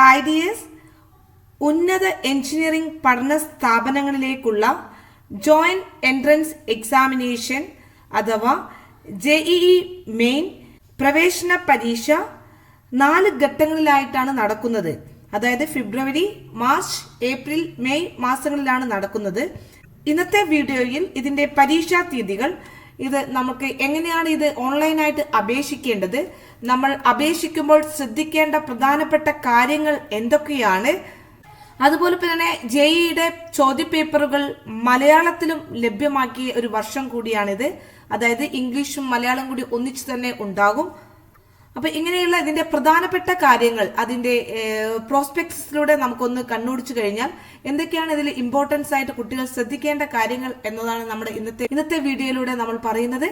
Hi dears, ഉന്നത engineering പഠന സ്ഥാപനങ്ങളിലേക്കുള്ള joint entrance examination അഥവാ JEE മെയിൻ പ്രവേശന പരീക്ഷ 4 ഘട്ടങ്ങളിലായിട്ടാണ് നടക്കുന്നത്. അതായത് ഫെബ്രുവരി, മാർച്ച്, ഏപ്രിൽ, മെയ് മാസങ്ങളിലാണ് നടക്കുന്നത്. ഇന്നത്തെ വീഡിയോയിൽ ഇതിന്റെ പരീക്ഷാ തീയതികൾ, ഇത് നമുക്ക് എങ്ങനെയാണ് ഇത് ഓൺലൈനായിട്ട് അപേക്ഷിക്കേണ്ടത്, നമ്മൾ അപേക്ഷിക്കുമ്പോൾ ശ്രദ്ധിക്കേണ്ട പ്രധാനപ്പെട്ട കാര്യങ്ങൾ എന്തൊക്കെയാണ്, അതുപോലെ തന്നെ JEEയുടെ ചോദ്യപേപ്പറുകൾ മലയാളത്തിലും ലഭ്യമാക്കിയ ഒരു വർഷം കൂടിയാണിത്. അതായത് ഇംഗ്ലീഷും മലയാളം കൂടി ഒന്നിച്ചു തന്നെ ഉണ്ടാകും. അപ്പൊ ഇങ്ങനെയുള്ള ഇതിന്റെ പ്രധാനപ്പെട്ട കാര്യങ്ങൾ അതിന്റെ പ്രോസ്പെക്ടസിലൂടെ നമുക്കൊന്ന് കണ്ണോടിച്ചു കഴിഞ്ഞാൽ എന്തൊക്കെയാണ് ഇതിൽ ഇമ്പോർട്ടൻസ് ആയിട്ട് കുട്ടികൾ ശ്രദ്ധിക്കേണ്ട കാര്യങ്ങൾ എന്നതാണ് നമ്മുടെ ഇന്നത്തെ വീഡിയോയിലൂടെ നമ്മൾ പറയുന്നത്.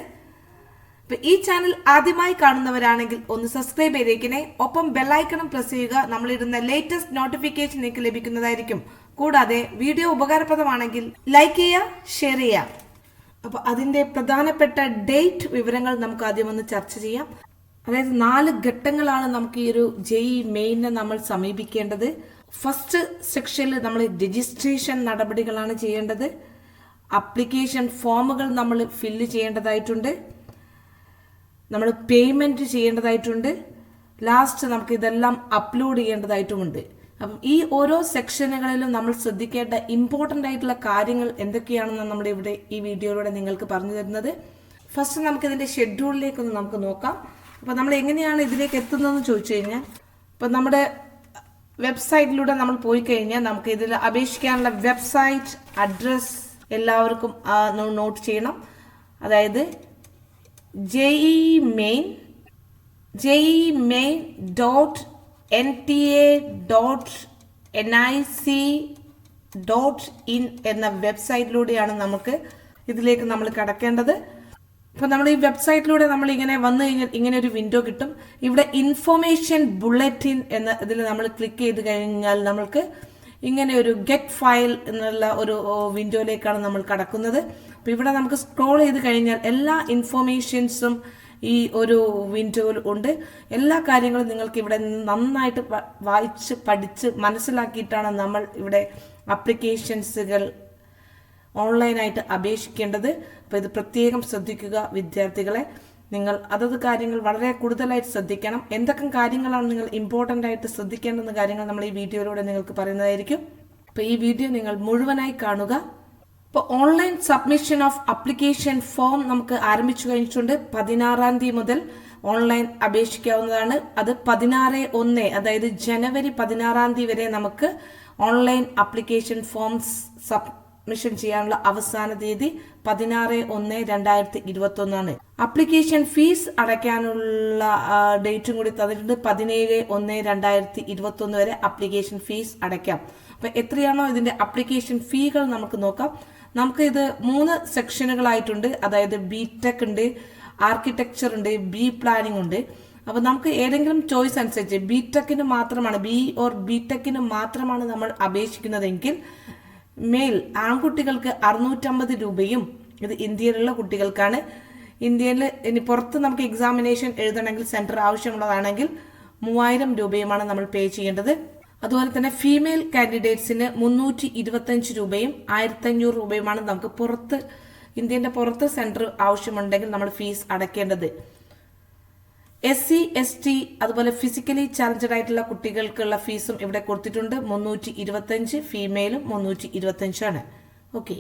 ഈ ചാനൽ ആദ്യമായി കാണുന്നവരാണെങ്കിൽ ഒന്ന് സബ്സ്ക്രൈബ് ചെയ്തേക്കണേ, ഒപ്പം ബെല്ലൈക്കണും പ്രസ് ചെയ്യുക. നമ്മളിടുന്ന ലേറ്റസ്റ്റ് നോട്ടിഫിക്കേഷൻ നിങ്ങൾക്ക് ലഭിക്കുന്നതായിരിക്കും. കൂടാതെ വീഡിയോ ഉപകാരപ്രദമാണെങ്കിൽ ലൈക്ക് ചെയ്യുക, ഷെയർ ചെയ്യുക. അപ്പൊ അതിന്റെ പ്രധാനപ്പെട്ട ഡേറ്റ് വിവരങ്ങൾ നമുക്ക് ആദ്യം ഒന്ന് ചർച്ച ചെയ്യാം. അതായത് 4 ഘട്ടങ്ങളാണ് നമുക്ക് ഈ ഒരു JEE മെയിനെ നമ്മൾ സമീപിക്കേണ്ടത്. ഫസ്റ്റ് സെക്ഷനിൽ നമ്മൾ രജിസ്ട്രേഷൻ നടപടികളാണ് ചെയ്യേണ്ടത്. അപ്ലിക്കേഷൻ ഫോമുകൾ നമ്മൾ ഫില്ല് ചെയ്യേണ്ടതായിട്ടുണ്ട്. നമ്മൾ പേയ്മെന്റ് ചെയ്യേണ്ടതായിട്ടുണ്ട്. ലാസ്റ്റ് നമുക്ക് ഇതെല്ലാം അപ്ലോഡ് ചെയ്യേണ്ടതായിട്ടുമുണ്ട്. അപ്പം ഈ ഓരോ സെക്ഷനുകളിലും നമ്മൾ ശ്രദ്ധിക്കേണ്ട ഇമ്പോർട്ടൻ്റ് ആയിട്ടുള്ള കാര്യങ്ങൾ എന്തൊക്കെയാണെന്ന് നമ്മൾ ഇവിടെ ഈ വീഡിയോയിലൂടെ നിങ്ങൾക്ക് പറഞ്ഞു തരുന്നത്. ഫസ്റ്റ് നമുക്ക് ഇതിന്റെ ഷെഡ്യൂളിലേക്കൊന്ന് നമുക്ക് നോക്കാം. അപ്പോൾ നമ്മൾ എങ്ങനെയാണ് ഇതിലേക്ക് എത്തുന്നതെന്ന് ചോദിച്ചു കഴിഞ്ഞാൽ, ഇപ്പം നമ്മുടെ വെബ്സൈറ്റിലൂടെ നമ്മൾ പോയി കഴിഞ്ഞാൽ നമുക്ക് ഇതിൽ അപേക്ഷിക്കാനുള്ള വെബ്സൈറ്റ് അഡ്രസ് എല്ലാവർക്കും നോട്ട് ചെയ്യണം. അതായത് JEEmain.nta.nic.in എന്ന വെബ്സൈറ്റിലൂടെയാണ് നമുക്ക് ഇതിലേക്ക് നമ്മൾ കടക്കേണ്ടത്. അപ്പൊ നമ്മൾ ഈ വെബ്സൈറ്റിലൂടെ നമ്മൾ ഇങ്ങനെ വന്നു കഴിഞ്ഞാൽ ഇങ്ങനെ ഒരു വിൻഡോ കിട്ടും. ഇവിടെ ഇൻഫോർമേഷൻ ബുള്ളറ്റിൻ എന്ന ഇതിൽ നമ്മൾ ക്ലിക്ക് ചെയ്ത് കഴിഞ്ഞാൽ നമ്മൾക്ക് ഇങ്ങനെ ഒരു ഗെറ്റ് ഫയൽ എന്നുള്ള ഒരു വിൻഡോയിലേക്കാണ് നമ്മൾ കടക്കുന്നത്. അപ്പൊ ഇവിടെ നമുക്ക് സ്ക്രോൾ ചെയ്ത് കഴിഞ്ഞാൽ എല്ലാ ഇൻഫോർമേഷൻസും ഈ ഒരു വിൻഡോയിൽ ഉണ്ട്. എല്ലാ കാര്യങ്ങളും നിങ്ങൾക്ക് ഇവിടെ നന്നായിട്ട് വായിച്ച് പഠിച്ച് മനസ്സിലാക്കിയിട്ടാണ് നമ്മൾ ഇവിടെ ആപ്ലിക്കേഷൻസുകൾ ഓൺലൈനായിട്ട് അപേക്ഷിക്കേണ്ടത്. അപ്പോൾ ഇത് പ്രത്യേകം ശ്രദ്ധിക്കുക വിദ്യാർത്ഥികളെ. നിങ്ങൾ അതത് കാര്യങ്ങൾ വളരെ കൂടുതലായിട്ട് ശ്രദ്ധിക്കണം. എന്തൊക്കെ കാര്യങ്ങളാണ് നിങ്ങൾ ഇമ്പോർട്ടൻ്റ് ആയിട്ട് ശ്രദ്ധിക്കേണ്ടുന്ന കാര്യങ്ങൾ നമ്മൾ ഈ വീഡിയോയിലൂടെ നിങ്ങൾക്ക് പറയുന്നതായിരിക്കും. അപ്പോൾ ഈ വീഡിയോ നിങ്ങൾ മുഴുവനായി കാണുക. ഇപ്പോൾ online submission of application form നമുക്ക് ആരംഭിച്ചു കഴിഞ്ഞിട്ടുണ്ട്. 16-ാം തീയതി മുതൽ ഓൺലൈൻ അപേക്ഷിക്കാവുന്നതാണ്. അത് 16/1, അതായത് ജനുവരി 16-ാം തീയതി വരെ നമുക്ക് ഓൺലൈൻ അപ്ലിക്കേഷൻ ഫോംസ് സബ്മിഷൻ ചെയ്യാനുള്ള അവസാന തീയതി 16/1/2021 ആണ്. അപ്ലിക്കേഷൻ ഫീസ് അടയ്ക്കാനുള്ള ഡേറ്റും കൂടി തന്നിട്ടുണ്ട്. 17/1/2021 വരെ അപ്ലിക്കേഷൻ ഫീസ് അടയ്ക്കാം. അപ്പൊ എത്രയാണോ ഇതിന്റെ അപ്ലിക്കേഷൻ ഫീകൾ നമുക്ക് നോക്കാം. നമുക്ക് ഇത് 3 സെക്ഷനുകളായിട്ടുണ്ട്. അതായത് BTech ഉണ്ട്, ആർക്കിടെക്ചർ ഉണ്ട്, BPlanning ഉണ്ട്. അപ്പൊ നമുക്ക് ഏതെങ്കിലും ചോയ്സ് അനുസരിച്ച് BTechന് മാത്രമാണ് BTechന് മാത്രമാണ് നമ്മൾ അപേക്ഷിക്കുന്നതെങ്കിൽ മെയിൽ ആൺകുട്ടികൾക്ക് 650 രൂപയും, ഇത് ഇന്ത്യയിലുള്ള കുട്ടികൾക്കാണ്. ഇന്ത്യയിൽ ഇനി പുറത്ത് നമുക്ക് എക്സാമിനേഷൻ എഴുതണമെങ്കിൽ സെന്റർ ആവശ്യമുള്ളതാണെങ്കിൽ 3000 രൂപയുമാണ് നമ്മൾ പേ ചെയ്യേണ്ടത്. അതുപോലെ തന്നെ ഫീമെയിൽ കാൻഡിഡേറ്റ്സിന് 325 രൂപയും 1500 രൂപയുമാണ് നമുക്ക് ഇന്ത്യന്റെ പുറത്ത് സെന്റർ ആവശ്യമുണ്ടെങ്കിൽ നമ്മൾ ഫീസ് അടയ്ക്കേണ്ടത്. SC ST അതുപോലെ ഫിസിക്കലി ചാലഞ്ചഡ് ആയിട്ടുള്ള കുട്ടികൾക്കുള്ള ഫീസും ഇവിടെ കൊടുത്തിട്ടുണ്ട്. 325, ഫീമെയിലും 325 ആണ്. ഓക്കെ,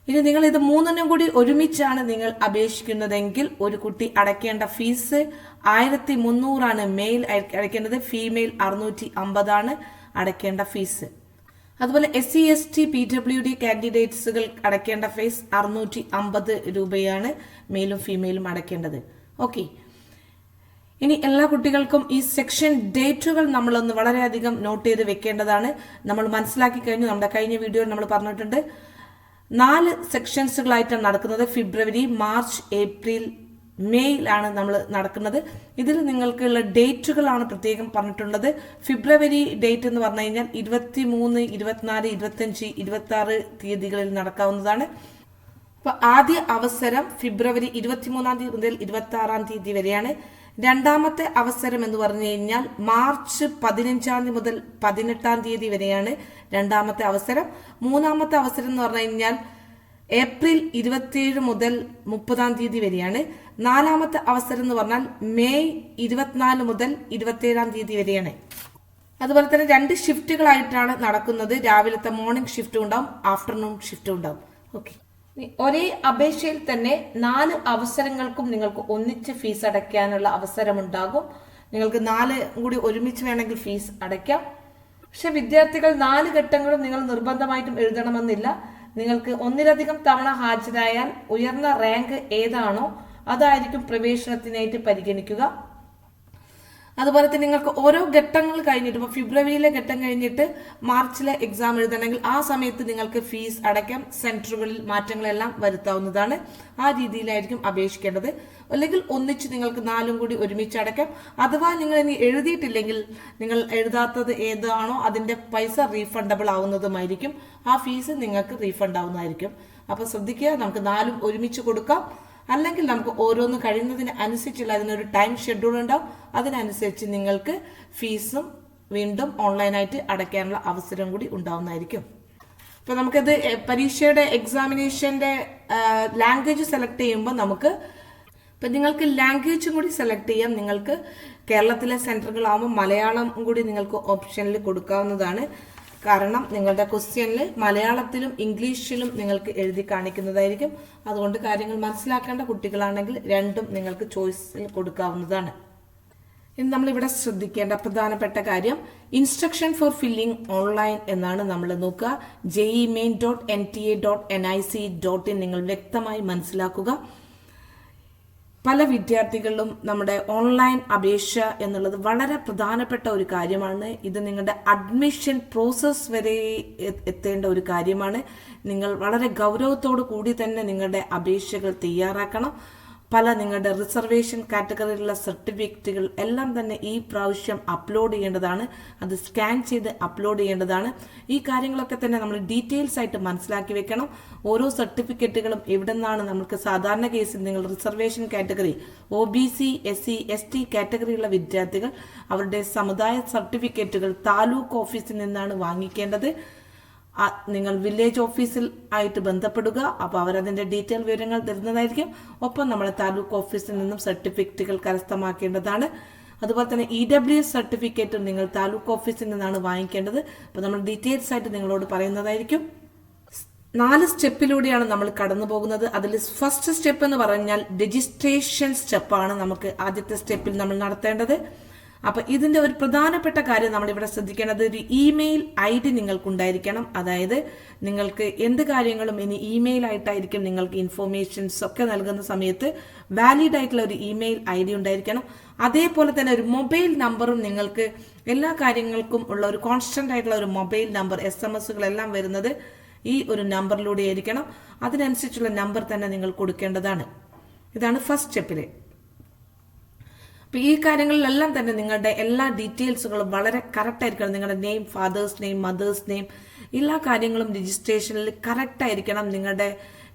ഇനി നിങ്ങൾ ഇത് 3നും കൂടി ഒരുമിച്ചാണ് നിങ്ങൾ അപേക്ഷിക്കുന്നതെങ്കിൽ ഒരു കുട്ടി അടയ്ക്കേണ്ട ഫീസ് 1300 ആണ്. മെയിൽ അടയ്ക്കേണ്ടത്, ഫീമെയിൽ 650 ആണ് അടയ്ക്കേണ്ട ഫീസ്. അതുപോലെ SC ST PWD കാൻഡിഡേറ്റ്സുകൾ അടയ്ക്കേണ്ട ഫീസ് 650 രൂപയാണ് മെയിലും ഫീമെയിലും അടയ്ക്കേണ്ടത്. ഓക്കെ, ഇനി എല്ലാ കുട്ടികൾക്കും ഈ സെക്ഷൻ ഡേറ്റുകൾ നമ്മളൊന്ന് വളരെയധികം നോട്ട് ചെയ്ത് വെക്കേണ്ടതാണ്. നമ്മൾ മനസ്സിലാക്കി കഴിഞ്ഞു. നമ്മുടെ കഴിഞ്ഞ വീഡിയോയിൽ നമ്മൾ പറഞ്ഞിട്ടുണ്ട് 4 സെക്ഷൻസുകളായിട്ടാണ് നടക്കുന്നത്. ഫെബ്രുവരി, മാർച്ച്, ഏപ്രിൽ, മെയ്യിലാണ് നമ്മൾ നടക്കുന്നത്. ഇതിൽ നിങ്ങൾക്കുള്ള ഡേറ്റുകളാണ് പ്രത്യേകം പറഞ്ഞിട്ടുള്ളത്. ഫെബ്രുവരി ഡേറ്റ് എന്ന് പറഞ്ഞു കഴിഞ്ഞാൽ 23, 24, 25, 26 തീയതികളിൽ നടക്കാവുന്നതാണ്. അപ്പൊ ആദ്യ അവസരം ഫെബ്രുവരി 23-ാം തീയതി മുതൽ 26-ാം തീയതി വരെയാണ്. രണ്ടാമത്തെ അവസരം എന്ന് പറഞ്ഞു കഴിഞ്ഞാൽ മാർച്ച് 15 മുതൽ 18 വരെയാണ് രണ്ടാമത്തെ അവസരം. മൂന്നാമത്തെ അവസരം എന്ന് പറഞ്ഞു കഴിഞ്ഞാൽ ഏപ്രിൽ 27 മുതൽ 30 വരെയാണ്. നാലാമത്തെ അവസരം എന്ന് പറഞ്ഞാൽ മെയ് 24 മുതൽ 27 വരെയാണ്. അതുപോലെ തന്നെ 2 ഷിഫ്റ്റുകളായിട്ടാണ് നടക്കുന്നത്. രാവിലത്തെ മോർണിംഗ് ഷിഫ്റ്റ് ഉണ്ടാവും, ആഫ്റ്റർനൂൺ ഷിഫ്റ്റ് ഉണ്ടാവും. ഓക്കെ, ഒരേ അപേക്ഷയിൽ തന്നെ 4 അവസരങ്ങൾക്കും നിങ്ങൾക്ക് ഒന്നിച്ച് ഫീസ് അടയ്ക്കാനുള്ള അവസരമുണ്ടാകും. നിങ്ങൾക്ക് 4 കൂടി ഒരുമിച്ച് വേണമെങ്കിൽ ഫീസ് അടയ്ക്കാം. പക്ഷെ വിദ്യാർത്ഥികൾ 4 ഘട്ടങ്ങളും നിങ്ങൾ നിർബന്ധമായിട്ടും എഴുതണമെന്നില്ല. നിങ്ങൾക്ക് ഒന്നിലധികം തവണ ഹാജരായാൽ ഉയർന്ന റാങ്ക് ഏതാണോ അതായിരിക്കും പ്രവേശനത്തിനായിട്ട് പരിഗണിക്കുക. അതുപോലെ തന്നെ നിങ്ങൾക്ക് ഓരോ ഘട്ടങ്ങൾ കഴിഞ്ഞിട്ട്, ഇപ്പോൾ ഫെബ്രുവരിയിലെ ഘട്ടം കഴിഞ്ഞിട്ട് മാർച്ചിലെ എക്സാം എഴുതണമെങ്കിൽ ആ സമയത്ത് നിങ്ങൾക്ക് ഫീസ് അടയ്ക്കാം. സെന്ററുകളിൽ മാറ്റങ്ങളെല്ലാം വരുത്താവുന്നതാണ്. ആ രീതിയിലായിരിക്കും അപേക്ഷിക്കേണ്ടത്. അല്ലെങ്കിൽ ഒന്നിച്ച് നിങ്ങൾക്ക് 4 കൂടി ഒരുമിച്ച് അടയ്ക്കാം. അഥവാ നിങ്ങൾ ഇനി എഴുതിയിട്ടില്ലെങ്കിൽ നിങ്ങൾ എഴുതാത്തത് ഏതാണോ അതിന്റെ പൈസ റീഫണ്ടബിൾ ആവുന്നതുമായിരിക്കും. ആ ഫീസ് നിങ്ങൾക്ക് റീഫണ്ട് ആവുന്നതായിരിക്കും. അപ്പൊ ശ്രദ്ധിക്കുക, നമുക്ക് 4 ഒരുമിച്ച് കൊടുക്കാം. അല്ലെങ്കിൽ നമുക്ക് ഓരോന്ന് കഴിയുന്നതിന് അനുസരിച്ചുള്ള അതിനൊരു ടൈം ഷെഡ്യൂൾ ഉണ്ടാവും. അതിനനുസരിച്ച് നിങ്ങൾക്ക് ഫീസും വീണ്ടും ഓൺലൈനായിട്ട് അടയ്ക്കാനുള്ള അവസരം കൂടി ഉണ്ടാവുന്നതായിരിക്കും. ഇപ്പൊ നമുക്കിത് പരീക്ഷയുടെ എക്സാമിനേഷന്റെ ലാംഗ്വേജ് സെലക്ട് ചെയ്യുമ്പോൾ നിങ്ങൾക്ക് ലാംഗ്വേജും കൂടി സെലക്ട് ചെയ്യാം. നിങ്ങൾക്ക് കേരളത്തിലെ സെന്ററുകളാവുമ്പോൾ മലയാളം കൂടി നിങ്ങൾക്ക് ഓപ്ഷനിൽ കൊടുക്കാവുന്നതാണ്. കാരണം നിങ്ങളുടെ ക്വസ്റ്റ്യനിൽ മലയാളത്തിലും ഇംഗ്ലീഷിലും നിങ്ങൾക്ക് എഴുതി കാണിക്കുന്നതായിരിക്കും. അതുകൊണ്ട് കാര്യങ്ങൾ മനസ്സിലാക്കേണ്ട കുട്ടികളാണെങ്കിൽ രണ്ടും നിങ്ങൾക്ക് ചോയ്സിൽ കൊടുക്കാവുന്നതാണ്. ഇനി നമ്മളിവിടെ ശ്രദ്ധിക്കേണ്ട പ്രധാനപ്പെട്ട കാര്യം ഇൻസ്ട്രക്ഷൻ ഫോർ ഫില്ലിംഗ് ഓൺലൈൻ എന്നാണ് നമ്മൾ നോക്കുക. jemain.nta.nic.in നിങ്ങൾ വ്യക്തമായി മനസ്സിലാക്കുക. പല വിദ്യാർത്ഥികളിലും നമ്മുടെ ഓൺലൈൻ അപേക്ഷ എന്നുള്ളത് വളരെ പ്രധാനപ്പെട്ട ഒരു കാര്യമാണ്. ഇത് നിങ്ങളുടെ അഡ്മിഷൻ പ്രോസസ് വരെ എത്തേണ്ട ഒരു കാര്യമാണ്. നിങ്ങൾ വളരെ ഗൗരവത്തോടു കൂടി തന്നെ നിങ്ങളുടെ അപേക്ഷകൾ തയ്യാറാക്കണം. പല നിങ്ങളുടെ റിസർവേഷൻ കാറ്റഗറിയിലുള്ള സർട്ടിഫിക്കറ്റുകൾ എല്ലാം തന്നെ ഈ പ്രാവശ്യം അപ്ലോഡ് ചെയ്യേണ്ടതാണ്. അത് സ്കാൻ ചെയ്ത് അപ്ലോഡ് ചെയ്യേണ്ടതാണ്. ഈ കാര്യങ്ങളൊക്കെ തന്നെ നമ്മൾ ഡീറ്റെയിൽസ് ആയിട്ട് മനസ്സിലാക്കി വെക്കണം. ഓരോ സർട്ടിഫിക്കറ്റുകളും എവിടെ നിന്നാണ് നമുക്ക് സാധാരണ കേസിൽ നിങ്ങൾ reservation category OBC SC ST കാറ്റഗറിയുള്ള വിദ്യാർത്ഥികൾ അവരുടെ സമുദായ സർട്ടിഫിക്കറ്റുകൾ താലൂക്ക് ഓഫീസിൽ നിന്നാണ് വാങ്ങിക്കേണ്ടത്. നിങ്ങൾ വില്ലേജ് ഓഫീസിൽ ആയിട്ട് ബന്ധപ്പെടുക. അപ്പോൾ അവരതിന്റെ ഡീറ്റെയിൽ വിവരങ്ങൾ തരുന്നതായിരിക്കും. ഒപ്പം നമ്മുടെ താലൂക്ക് ഓഫീസിൽ നിന്നും സർട്ടിഫിക്കറ്റുകൾ കരസ്ഥമാക്കേണ്ടതാണ്. അതുപോലെ തന്നെ EWS സർട്ടിഫിക്കറ്റും നിങ്ങൾ താലൂക്ക് ഓഫീസിൽ നിന്നാണ് വാങ്ങിക്കേണ്ടത്. അപ്പോൾ നമ്മൾ ഡീറ്റെയിൽസ് ആയിട്ട് നിങ്ങളോട് പറയുന്നതായിരിക്കും. 4 സ്റ്റെപ്പിലൂടെയാണ് നമ്മൾ കടന്നു പോകുന്നത്. അതിൽ ഫസ്റ്റ് സ്റ്റെപ്പ് എന്ന് പറഞ്ഞാൽ രജിസ്ട്രേഷൻ സ്റ്റെപ്പാണ് നമുക്ക് ആദ്യത്തെ സ്റ്റെപ്പിൽ നമ്മൾ നടത്തേണ്ടത്. അപ്പൊ ഇതിന്റെ ഒരു പ്രധാനപ്പെട്ട കാര്യം നമ്മൾ ഇവിടെ ശ്രദ്ധിക്കേണ്ടത് ഒരു ഇമെയിൽ ID നിങ്ങൾക്കുണ്ടായിരിക്കണം. അതായത് നിങ്ങൾക്ക് എന്ത് കാര്യങ്ങളും ഇനി ഇമെയിൽ ആയിട്ടായിരിക്കും നിങ്ങൾക്ക് ഇൻഫോർമേഷൻസ് ഒക്കെ നൽകുന്ന സമയത്ത് വാലിഡ് ആയിട്ടുള്ള ഒരു ഇമെയിൽ ID ഉണ്ടായിരിക്കണം. അതേപോലെ തന്നെ ഒരു മൊബൈൽ നമ്പറും നിങ്ങൾക്ക് എല്ലാ കാര്യങ്ങൾക്കും ഉള്ള ഒരു കോൺസ്റ്റന്റ് ആയിട്ടുള്ള ഒരു മൊബൈൽ നമ്പർ SMS-കളെല്ലാം വരുന്നത് ഈ ഒരു നമ്പറിലൂടെ ആയിരിക്കണം. അതിനനുസരിച്ചുള്ള നമ്പർ തന്നെ നിങ്ങൾ കൊടുക്കേണ്ടതാണ്. ഇതാണ് ഫസ്റ്റ് സ്റ്റെപ്പില്. ഈ കാര്യങ്ങളിലെല്ലാം തന്നെ നിങ്ങളുടെ എല്ലാ ഡീറ്റെയിൽസുകളും വളരെ കറക്റ്റ് ആയിരിക്കണം. നിങ്ങളുടെ name, fathers name, mothers name, എല്ലാ കാര്യങ്ങളും രജിസ്ട്രേഷനിൽ കറക്റ്റ് ആയിരിക്കണം. നിങ്ങളുടെ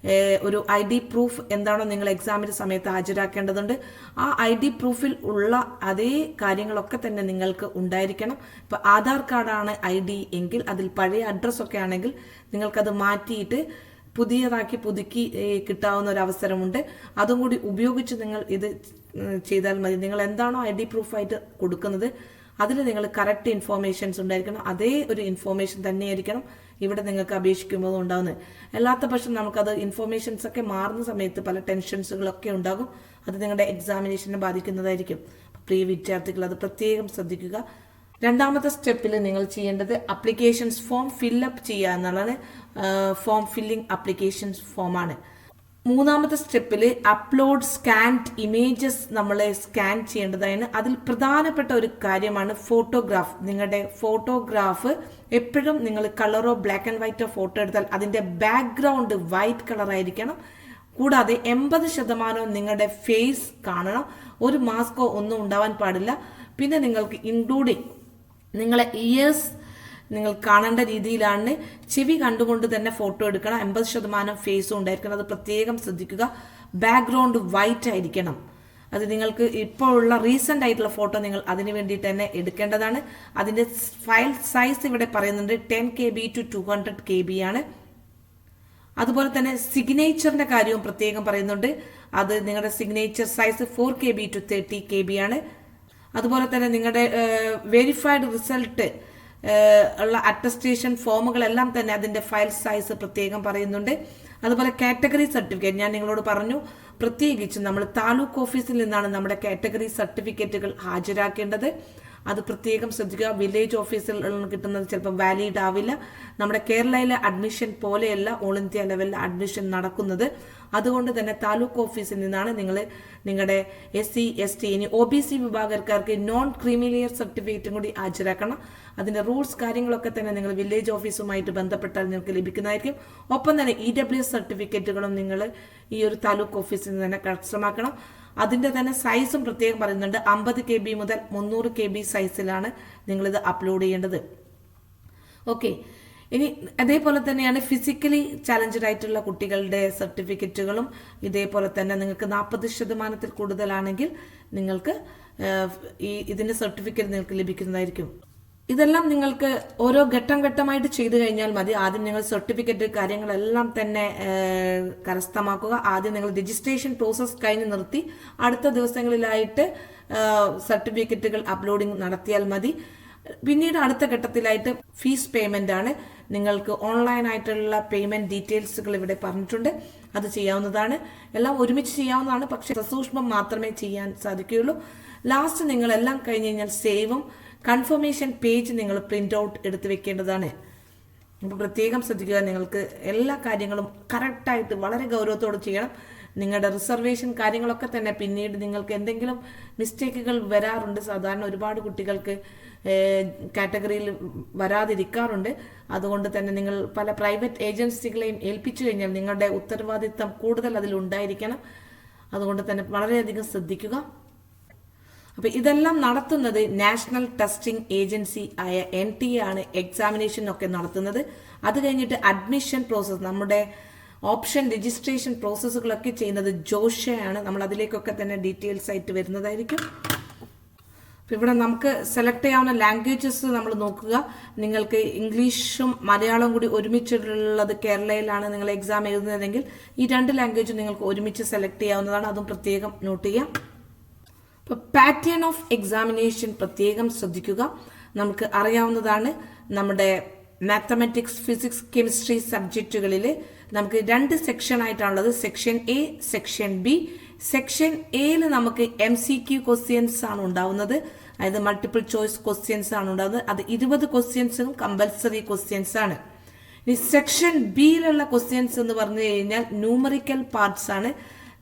ഒരു ID പ്രൂഫ് എന്താണോ നിങ്ങൾ എക്സാമിന്റെ സമയത്ത് ഹാജരാക്കേണ്ടതുണ്ട്. ആ ID പ്രൂഫിൽ ഉള്ള അതേ കാര്യങ്ങളൊക്കെ തന്നെ നിങ്ങൾക്ക് ഉണ്ടായിരിക്കണം. ഇപ്പൊ ആധാർ കാർഡാണ് ID എങ്കിൽ അതിൽ പഴയ അഡ്രസ്സൊക്കെ ആണെങ്കിൽ നിങ്ങൾക്കത് മാറ്റിയിട്ട് പുതിയതാക്കി പുതുക്കി കിട്ടാവുന്ന ഒരു അവസരമുണ്ട്. അതും കൂടി ഉപയോഗിച്ച് നിങ്ങൾ ഇത് ചെയ്താൽ മതി. നിങ്ങൾ എന്താണോ ID പ്രൂഫായിട്ട് കൊടുക്കുന്നത് അതിൽ നിങ്ങൾ കറക്റ്റ് ഇൻഫോർമേഷൻസ് ഉണ്ടായിരിക്കണം. അതേ ഒരു ഇൻഫോർമേഷൻ തന്നെയായിരിക്കണം ഇവിടെ നിങ്ങൾക്ക് അപേക്ഷിക്കുമ്പോൾ ഉണ്ടാകുന്നത്. അല്ലാത്ത പക്ഷം നമുക്കത് ഇൻഫോർമേഷൻസ് ഒക്കെ മാറുന്ന സമയത്ത് പല ടെൻഷൻസുകളൊക്കെ ഉണ്ടാകും. അത് നിങ്ങളുടെ എക്സാമിനേഷനെ ബാധിക്കുന്നതായിരിക്കും. പ്രിയ വിദ്യാർത്ഥികൾ അത് പ്രത്യേകം ശ്രദ്ധിക്കുക. രണ്ടാമത്തെ സ്റ്റെപ്പിൽ നിങ്ങൾ ചെയ്യേണ്ടത് അപ്ലിക്കേഷൻസ് ഫോം ഫില്ലപ്പ് ചെയ്യുക എന്നുള്ളതാണ്. ഫോം ഫില്ലിംഗ് അപ്ലിക്കേഷൻസ് ഫോമാണ്. മൂന്നാമത്തെ സ്റ്റെപ്പിൽ അപ്ലോഡ് സ്കാൻഡ് ഇമേജസ് നമ്മൾ സ്കാൻ ചെയ്യേണ്ടതാണ്. അതിൽ പ്രധാനപ്പെട്ട ഒരു കാര്യമാണ് ഫോട്ടോഗ്രാഫ്. നിങ്ങളുടെ ഫോട്ടോഗ്രാഫ് എപ്പോഴും നിങ്ങൾ കളറോ ബ്ലാക്ക് ആൻഡ് വൈറ്റോ ഫോട്ടോ എടുത്താൽ അതിന്റെ ബാക്ക്ഗ്രൗണ്ട് വൈറ്റ് കളർ ആയിരിക്കണം. കൂടാതെ 80% നിങ്ങളുടെ ഫേസ് കാണണം. ഒരു മാസ്കോ ഒന്നും ഉണ്ടാവാൻ പാടില്ല. പിന്നെ നിങ്ങൾക്ക് ഇൻക്ലൂഡിങ് നിങ്ങളെ ഇയേഴ്സ് നിങ്ങൾ കാണേണ്ട രീതിയിലാണ്. ചെവി കണ്ടുകൊണ്ട് തന്നെ ഫോട്ടോ എടുക്കണം. 80% ഫേസും ഉണ്ടായിരിക്കണം. അത് പ്രത്യേകം ശ്രദ്ധിക്കുക. ബാക്ക്ഗ്രൗണ്ട് വൈറ്റ് ആയിരിക്കണം. അത് നിങ്ങൾക്ക് ഇപ്പോൾ ഉള്ള റീസെന്റ് ആയിട്ടുള്ള ഫോട്ടോ നിങ്ങൾ അതിന് വേണ്ടിയിട്ട് തന്നെ എടുക്കേണ്ടതാണ്. അതിന്റെ ഫയൽ സൈസ് ഇവിടെ പറയുന്നുണ്ട് 10 KB to 200 KB ആണ്. അതുപോലെ തന്നെ സിഗ്നേച്ചറിന്റെ കാര്യവും പ്രത്യേകം പറയുന്നുണ്ട്. അത് നിങ്ങളുടെ signature size 4 KB to 30 KB ആണ്. അതുപോലെ തന്നെ നിങ്ങളുടെ വെരിഫൈഡ് റിസൾട്ട് ഉള്ള അറ്റസ്റ്റേഷൻ ഫോമുകളെല്ലാം തന്നെ അതിന്റെ ഫയൽ സൈസ് പ്രത്യേകം പറയുന്നുണ്ട്. അതുപോലെ കാറ്റഗറി സർട്ടിഫിക്കറ്റ് ഞാൻ നിങ്ങളോട് പറഞ്ഞു, പ്രത്യേകിച്ച് നമ്മൾ താലൂക്ക് ഓഫീസിൽ നിന്നാണ് നമ്മുടെ കാറ്റഗറി സർട്ടിഫിക്കറ്റുകൾ ഹാജരാക്കേണ്ടത്. അത് പ്രത്യേകം ശ്രദ്ധിക്കുക. വില്ലേജ് ഓഫീസിൽ കിട്ടുന്നത് ചിലപ്പോൾ വാലിഡ് ആവില്ല. നമ്മുടെ കേരളയിലെ അഡ്മിഷൻ പോലെയല്ല ഓൾ ഇന്ത്യ ലെവലിൽ അഡ്മിഷൻ നടക്കുന്നത്. അതുകൊണ്ട് തന്നെ താലൂക്ക് ഓഫീസിൽ നിന്നാണ് നിങ്ങൾ നിങ്ങളുടെ SC ST ഇനി OBC വിഭാഗക്കാർക്ക് നോൺ ക്രീമിലിയർ സർട്ടിഫിക്കറ്റും കൂടി ഹാജരാക്കണം. അതിന്റെ റൂൾസ് കാര്യങ്ങളൊക്കെ തന്നെ നിങ്ങൾ വില്ലേജ് ഓഫീസുമായിട്ട് ബന്ധപ്പെട്ടാൽ നിങ്ങൾക്ക് ലഭിക്കുന്നതായിരിക്കും. ഒപ്പം തന്നെ EWS സർട്ടിഫിക്കറ്റുകളും നിങ്ങൾ ഈ ഒരു താലൂക്ക് ഓഫീസിൽ നിന്ന് തന്നെ കരസ്ഥമാക്കണം. അതിന്റെ തന്നെ സൈസും പ്രത്യേകം പറയുന്നുണ്ട്. 50 KB മുതൽ 300 KB സൈസിലാണ് നിങ്ങളിത് അപ്ലോഡ് ചെയ്യേണ്ടത്. ഓക്കെ, ഇനി അതേപോലെ തന്നെയാണ് ഫിസിക്കലി ചാലഞ്ചഡ് ആയിട്ടുള്ള കുട്ടികളുടെ സർട്ടിഫിക്കറ്റുകളും ഇതേപോലെ തന്നെ നിങ്ങൾക്ക് 40% കൂടുതലാണെങ്കിൽ നിങ്ങൾക്ക് ഇതിന്റെ സർട്ടിഫിക്കറ്റ് നിങ്ങൾക്ക് ലഭിക്കുന്നതായിരിക്കും. ഇതെല്ലാം നിങ്ങൾക്ക് ഓരോ ഘട്ടം ഘട്ടമായിട്ട് ചെയ്തു കഴിഞ്ഞാൽ മതി. ആദ്യം നിങ്ങൾ സർട്ടിഫിക്കറ്റ് കാര്യങ്ങളെല്ലാം തന്നെ കരസ്ഥമാക്കുക. ആദ്യം നിങ്ങൾ രജിസ്ട്രേഷൻ പ്രോസസ് കഴിഞ്ഞ് നിർത്തി അടുത്ത ദിവസങ്ങളിലായിട്ട് സർട്ടിഫിക്കറ്റുകൾ അപ്ലോഡിംഗ് നടത്തിയാൽ മതി. പിന്നീട് അടുത്ത ഘട്ടത്തിലായിട്ട് ഫീസ് പേയ്മെന്റ് ആണ്. നിങ്ങൾക്ക് ഓൺലൈൻ ആയിട്ടുള്ള പേയ്മെന്റ് ഡീറ്റെയിൽസുകൾ ഇവിടെ പറഞ്ഞിട്ടുണ്ട്. അത് ചെയ്യാവുന്നതാണ്. എല്ലാം ഒരുമിച്ച് ചെയ്യാവുന്നതാണ്, പക്ഷെ സസൂക്ഷ്മം മാത്രമേ ചെയ്യാൻ സാധിക്കുകയുള്ളൂ. ലാസ്റ്റ് നിങ്ങൾ എല്ലാം കഴിഞ്ഞ് കഴിഞ്ഞാൽ സേവും കൺഫർമേഷൻ പേജ് നിങ്ങൾ പ്രിന്റ് ഔട്ട് എടുത്ത് വെക്കേണ്ടതാണ്. അപ്പോൾ പ്രത്യേകം ശ്രദ്ധിക്കുക, നിങ്ങൾക്ക് എല്ലാ കാര്യങ്ങളും കറക്റ്റായിട്ട് വളരെ ഗൗരവത്തോടെ ചെയ്യണം. നിങ്ങളുടെ റിസർവേഷൻ കാര്യങ്ങളൊക്കെ തന്നെ പിന്നീട് നിങ്ങൾക്ക് എന്തെങ്കിലും മിസ്റ്റേക്കുകൾ വരാറുണ്ട്. സാധാരണ ഒരുപാട് കുട്ടികൾക്ക് കാറ്റഗറിയിൽ വരാതിരിക്കാറുണ്ട്. അതുകൊണ്ട് തന്നെ നിങ്ങൾ പല പ്രൈവറ്റ് ഏജൻസികളെയും ഏൽപ്പിച്ചു കഴിഞ്ഞാൽ നിങ്ങളുടെ ഉത്തരവാദിത്തം കൂടുതൽ അതിലുണ്ടായിരിക്കണം. അതുകൊണ്ട് തന്നെ വളരെയധികം ശ്രദ്ധിക്കുക. അപ്പൊ ഇതെല്ലാം നടത്തുന്നത് നാഷണൽ ടെസ്റ്റിംഗ് ഏജൻസി ആയ NTA ആണ് എക്സാമിനേഷൻ ഒക്കെ നടത്തുന്നത്. അത് കഴിഞ്ഞിട്ട് അഡ്മിഷൻ പ്രോസസ്, നമ്മുടെ ഓപ്ഷൻ രജിസ്ട്രേഷൻ പ്രോസസ്സുകളൊക്കെ ചെയ്യുന്നത് ജോഷയാണ്. നമ്മൾ അതിലേക്കൊക്കെ തന്നെ ഡീറ്റെയിൽസ് ആയിട്ട് വരുന്നതായിരിക്കും. ഇവിടെ നമുക്ക് സെലക്ട് ചെയ്യാവുന്ന ലാംഗ്വേജസ് നമ്മൾ നോക്കുക. നിങ്ങൾക്ക് ഇംഗ്ലീഷും മലയാളവും കൂടി ഒരുമിച്ചുള്ളത് കേരളയിലാണ് നിങ്ങൾ എക്സാം എഴുതുന്നതെങ്കിൽ ഈ 2 ലാംഗ്വേജും നിങ്ങൾക്ക് ഒരുമിച്ച് സെലക്ട് ചെയ്യാവുന്നതാണ്. അതും പ്രത്യേകം നോട്ട് ചെയ്യാം. പാറ്റേൺ ഓഫ് എക്സാമിനേഷൻ പ്രത്യേകം ശ്രദ്ധിക്കുക. നമുക്ക് അറിയാവുന്നതാണ്, നമ്മുടെ മാത്തമാറ്റിക്സ്, ഫിസിക്സ്, കെമിസ്ട്രി സബ്ജക്റ്റുകളിൽ നമുക്ക് 2 സെക്ഷൻ ആയിട്ടാണുള്ളത്. Section A, section B. Section Aയിൽ നമുക്ക് MCQ ക്വസ്റ്റ്യൻസ് ആണ് ഉണ്ടാവുന്നത്. അതായത് മൾട്ടിപ്പിൾ ചോയ്സ് ക്വസ്റ്റ്യൻസ് ആണ് ഉണ്ടാവുന്നത്. അത് 20 ക്വസ്റ്റ്യൻസും കമ്പൽസറി ക്വസ്റ്റ്യൻസ് ആണ്. ഇനി സെക്ഷൻ Bയിലുള്ള ക്വസ്റ്റ്യൻസ് എന്ന് പറഞ്ഞു കഴിഞ്ഞാൽ ന്യൂമറിക്കൽ പാർട്സ് ആണ്.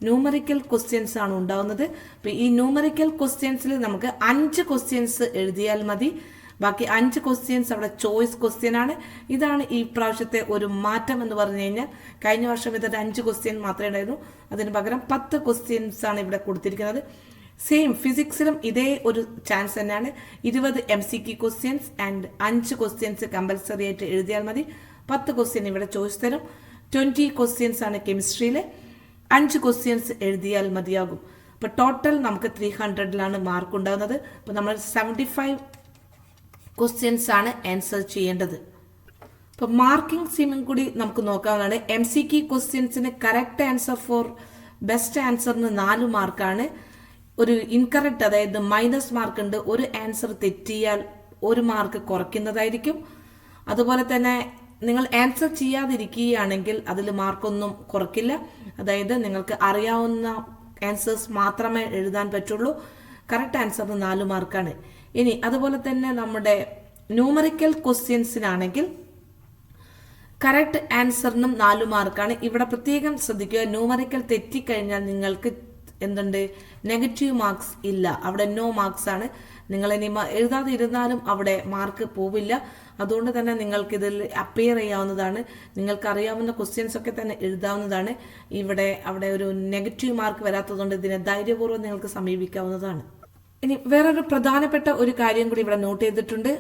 ന്യൂമറിക്കൽ ക്വസ്റ്റ്യൻസ് ആണ് ഉണ്ടാവുന്നത്. അപ്പൊ ഈ ന്യൂമറിക്കൽ ക്വസ്റ്റ്യൻസിൽ നമുക്ക് 5 ക്വസ്റ്റ്യൻസ് എഴുതിയാൽ മതി. ബാക്കി 5 ക്വസ്റ്റ്യൻസ് അവിടെ ചോയ്സ് ക്വസ്റ്റ്യൻ ആണ്. ഇതാണ് ഈ പ്രാവശ്യത്തെ ഒരു മാറ്റം എന്ന് പറഞ്ഞു കഴിഞ്ഞാൽ കഴിഞ്ഞ വർഷം ഇതൊരു 5 ക്വസ്റ്റ്യൻ മാത്രമേ ഉണ്ടായിരുന്നു. അതിന് പകരം 10 ക്വസ്റ്റ്യൻസ് ആണ് ഇവിടെ കൊടുത്തിരിക്കുന്നത്. സെയിം ഫിസിക്സിലും ഇതേ ഒരു ചാൻസ് തന്നെയാണ്. 20 MCQ questions and 5 questions compulsory ആയിട്ട് എഴുതിയാൽ മതി. 10 ക്വസ്റ്റ്യൻ ഇവിടെ ചോയ്സ് തരും. 20 ക്വസ്റ്റ്യൻസ് ആണ് കെമിസ്ട്രിയിലെ. 5 ക്വസ്റ്റ്യൻസ് എഴുതിയാൽ മതിയാകും. അപ്പൊ ടോട്ടൽ നമുക്ക് 300ലാണ് മാർക്ക് ഉണ്ടാകുന്നത്. അപ്പൊ നമ്മൾ 75 ക്വസ്റ്റ്യൻസ് ആണ് ആൻസർ ചെയ്യേണ്ടത്. അപ്പൊ മാർക്കിംഗ് സ്കീമും കൂടി നമുക്ക് നോക്കാവുന്നതാണ്. MCQ ക്വസ്റ്റ്യൻസിന് കറക്റ്റ് ആൻസർ ഫോർ ബെസ്റ്റ് ആൻസറിന് 4 മാർക്കാണ്. ഒരു ഇൻകറക്റ്റ്, അതായത് മൈനസ് മാർക്ക് ഉണ്ട്. ഒരു ആൻസർ തെറ്റിയാൽ 1 മാർക്ക് കുറയ്ക്കുന്നതായിരിക്കും. അതുപോലെ തന്നെ നിങ്ങൾ ആൻസർ ചെയ്യാതിരിക്കുകയാണെങ്കിൽ അതിൽ മാർക്കൊന്നും കുറയ്ക്കില്ല. അതായത് നിങ്ങൾക്ക് അറിയാവുന്ന ആൻസേഴ്സ് മാത്രമേ എഴുതാൻ പറ്റുള്ളൂ. കറക്റ്റ് ആൻസറിന് 4 മാർക്കാണ്. ഇനി അതുപോലെ തന്നെ നമ്മുടെ ന്യൂമറിക്കൽ ക്വസ്റ്റ്യൻസിനാണെങ്കിൽ കറക്റ്റ് ആൻസറിനും 4 മാർക്കാണ്. ഇവിടെ പ്രത്യേകം ശ്രദ്ധിക്കുക, ന്യൂമറിക്കൽ തെറ്റിക്കഴിഞ്ഞാൽ നിങ്ങൾക്ക് എന്തുണ്ട്, നെഗറ്റീവ് മാർക്സ് ഇല്ല. അവിടെ നോ മാർക്സ് ആണ്. നിങ്ങൾ ഇനി എഴുതാതെ ഇരുന്നാലും അവിടെ മാർക്ക് പോവില്ല. അതുകൊണ്ട് തന്നെ നിങ്ങൾക്ക് ഇതിൽ അപ്പിയർ ചെയ്യാവുന്നതാണ്. നിങ്ങൾക്ക് അറിയാവുന്ന ക്വസ്റ്റ്യൻസ് ഒക്കെ തന്നെ എഴുതാവുന്നതാണ്. അവിടെ ഒരു നെഗറ്റീവ് മാർക്ക് വരാത്തതുകൊണ്ട് ഇതിനെ ധൈര്യപൂർവ്വം നിങ്ങൾക്ക് സമീപിക്കാവുന്നതാണ്. ഇനി വേറൊരു പ്രധാനപ്പെട്ട ഒരു കാര്യം കൂടി ഇവിടെ നോട്ട് ചെയ്തിട്ടുണ്ട്.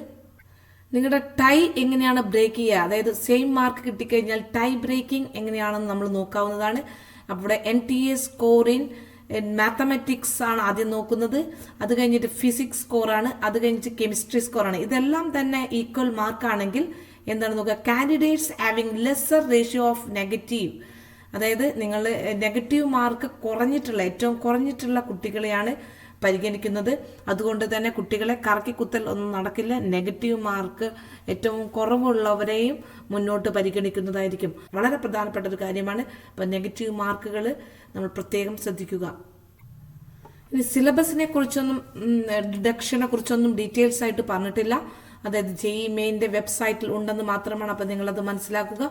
നിങ്ങളുടെ ടൈ എങ്ങനെയാണ് ബ്രേക്ക് ചെയ്യുക, അതായത് സെയിം മാർക്ക് കിട്ടിക്കഴിഞ്ഞാൽ ടൈ ബ്രേക്കിംഗ് എങ്ങനെയാണെന്ന് നമ്മൾ നോക്കാവുന്നതാണ്. അവിടെ NTA സ്കോർ ഇൻ മാത്തമാറ്റിക്സ് ആണ് ആദ്യം നോക്കുന്നത്, അത് കഴിഞ്ഞിട്ട് ഫിസിക്സ് സ്കോറാണ്, അത് കഴിഞ്ഞിട്ട് കെമിസ്ട്രി സ്കോറാണ്. ഇതെല്ലാം തന്നെ ഈക്വൽ മാർക്കാണെങ്കിൽ എന്താണ് നോക്കുക, candidates having lesser ratio of negative, അതായത് നിങ്ങൾ നെഗറ്റീവ് മാർക്ക് കുറഞ്ഞിട്ടുള്ള ഏറ്റവും കുറഞ്ഞിട്ടുള്ള കുട്ടികളെയാണ് പരിഗണിക്കുന്നത്. അതുകൊണ്ട് തന്നെ കുട്ടികളെ കറക്കി കുത്തൽ ഒന്നും നടക്കില്ല. നെഗറ്റീവ് മാർക്ക് ഏറ്റവും കുറവുള്ളവരെയും മുന്നോട്ട് പരിഗണിക്കുന്നതായിരിക്കും. വളരെ പ്രധാനപ്പെട്ട ഒരു കാര്യമാണ്. അപ്പം നെഗറ്റീവ് മാർക്കുകൾ നമ്മൾ പ്രത്യേകം ശ്രദ്ധിക്കുക. ഇനി സിലബസിനെ കുറിച്ചൊന്നും ഡിഡക്ഷനെ കുറിച്ചൊന്നും ഡീറ്റെയിൽസ് ആയിട്ട് പറഞ്ഞിട്ടില്ല. അതായത് JEE മെയിൻ്റെ വെബ്സൈറ്റിൽ ഉണ്ടെന്ന് മാത്രമാണ്. അപ്പം നിങ്ങളത് മനസ്സിലാക്കുക.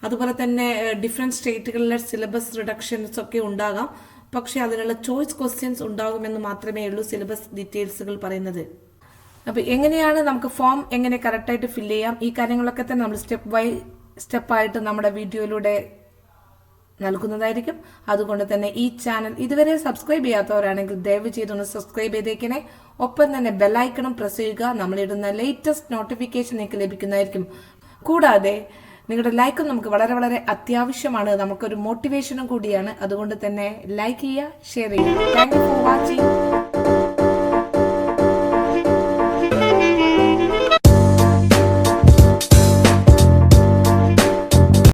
അതുപോലെ തന്നെ ഡിഫറെൻറ്റ് സ്റ്റേറ്റുകളിലെ സിലബസ് റിഡക്ഷൻസ് ഒക്കെ ഉണ്ടാകാം, പക്ഷേ അതിനുള്ള ചോയ്സ് ക്വസ്റ്റ്യൻസ് ഉണ്ടാകുമെന്ന് മാത്രമേ ഉള്ളൂ സിലബസ് ഡീറ്റെയിൽസുകൾ പറയുന്നത്. അപ്പോൾ എങ്ങനെയാണ് നമുക്ക് ഫോം എങ്ങനെ കറക്റ്റായിട്ട് ഫില്ല് ചെയ്യാം, ഈ കാര്യങ്ങളൊക്കെ തന്നെ നമ്മൾ സ്റ്റെപ്പ് ബൈ സ്റ്റെപ്പായിട്ട് നമ്മുടെ വീഡിയോയിലൂടെ നൽകുന്നതായിരിക്കും. അതുകൊണ്ട് തന്നെ ഈ ചാനൽ ഇതുവരെ സബ്സ്ക്രൈബ് ചെയ്യാത്തവരാണെങ്കിൽ ദയവ് ചെയ്തൊന്ന് സബ്സ്ക്രൈബ് ചെയ്തേക്കണേ. ഒപ്പം തന്നെ ബെല്ലൈക്കണും പ്രസ് ചെയ്യുക. നമ്മളിടുന്ന ലേറ്റസ്റ്റ് നോട്ടിഫിക്കേഷൻ നിങ്ങൾക്ക് ലഭിക്കുന്നതായിരിക്കും. കൂടാതെ നിങ്ങളുടെ ലൈക്കും നമുക്ക് വളരെ വളരെ അത്യാവശ്യമാണ്, നമുക്കൊരു മോട്ടിവേഷനും കൂടിയാണ്. അതുകൊണ്ട് തന്നെ ലൈക്ക് ചെയ്യുക, ഷെയർ ചെയ്യുക. Thank you for watching.